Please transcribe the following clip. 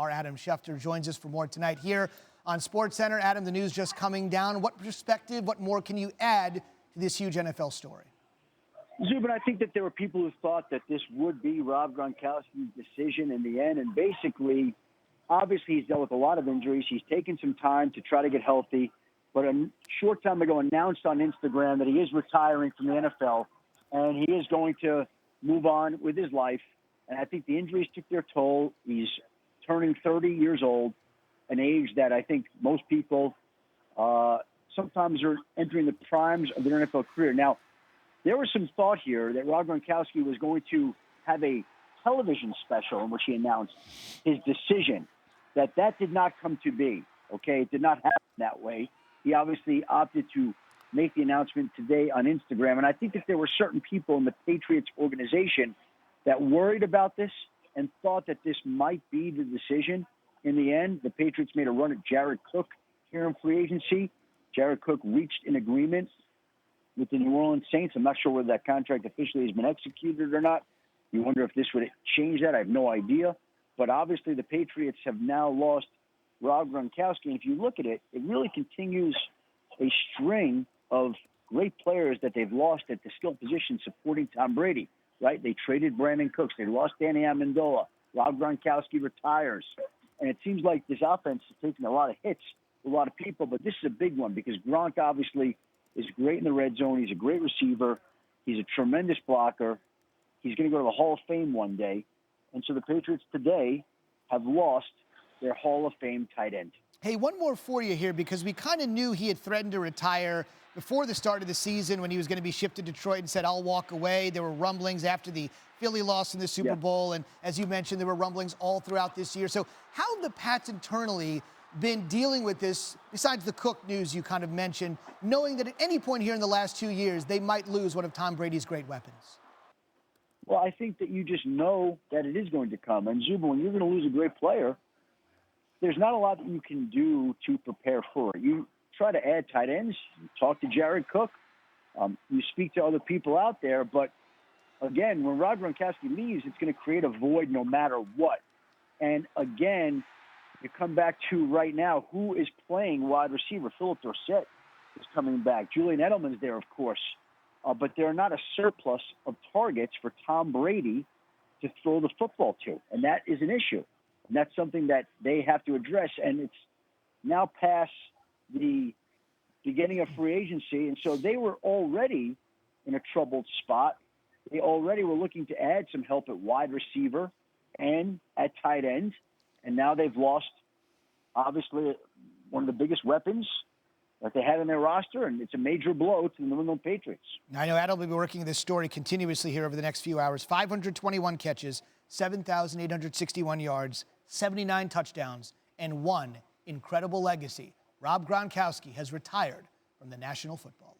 Our Adam Schefter joins us for more tonight here on SportsCenter. Adam, the news just coming down. What perspective, what more can you add to this huge NFL story? Zubin, I think that there were people who thought that this would be Rob Gronkowski's decision in the end. And basically, obviously, he's dealt with a lot of injuries. He's taken some time to try to get healthy. But a short time ago announced on Instagram that he is retiring from the NFL and he is going to move on with his life. And I think the injuries took their toll. He's turning 30 years old, an age that I think most people sometimes are entering the primes of their NFL career. Now, there was some thought here that Rob Gronkowski was going to have a television special in which he announced his decision. That did not come to be, okay? It did not happen that way. He obviously opted to make the announcement today on Instagram. And I think that there were certain people in the Patriots organization that worried about this and thought that this might be the decision. In the end, the Patriots made a run at Jared Cook here in free agency. Jared Cook reached an agreement with the New Orleans Saints. I'm not sure whether that contract officially has been executed or not. You wonder if this would change that. I have no idea. But obviously the Patriots have now lost Rob Gronkowski. And if you look at it, it really continues a string of great players that they've lost at the skill position supporting Tom Brady, right? They traded Brandon Cooks. They lost Danny Amendola. Rob Gronkowski retires. And it seems like this offense is taking a lot of hits with a lot of people, but this is a big one because Gronk obviously is great in the red zone. He's a great receiver. He's a tremendous blocker. He's going to go to the Hall of Fame one day. And so the Patriots today have lost their Hall of Fame tight end. Hey, one more for you here because we kind of knew he had threatened to retire before the start of the season when he was going to be shipped to Detroit and said, I'll walk away. There were rumblings after the Philly loss in the Super Bowl. And as you mentioned, there were rumblings all throughout this year. So how have the Pats internally been dealing with this, besides the Cook news you kind of mentioned, knowing that at any point here in the last 2 years, they might lose one of Tom Brady's great weapons? Well, I think that you just know that it is going to come. And Zuba, when you're going to lose a great player, there's not a lot that you can do to prepare for it. You try to add tight ends, you talk to Jared Cook, you speak to other people out there. But again, when Rob Gronkowski leaves, it's going to create a void no matter what. And again, you come back to right now, who is playing wide receiver? Philip Dorsett is coming back. Julian Edelman's there, of course. But they're not a surplus of targets for Tom Brady to throw the football to. And that is an issue. And that's something that they have to address. And it's now past the beginning of free agency. And so they were already in a troubled spot. They already were looking to add some help at wide receiver and at tight end. And now they've lost, obviously, one of the biggest weapons that they had in their roster, and it's a major blow to the New England Patriots. I know Adam will be working this story continuously here over the next few hours. 521 catches, 7,861 yards, 79 touchdowns, and one incredible legacy. Rob Gronkowski has retired from the National Football League.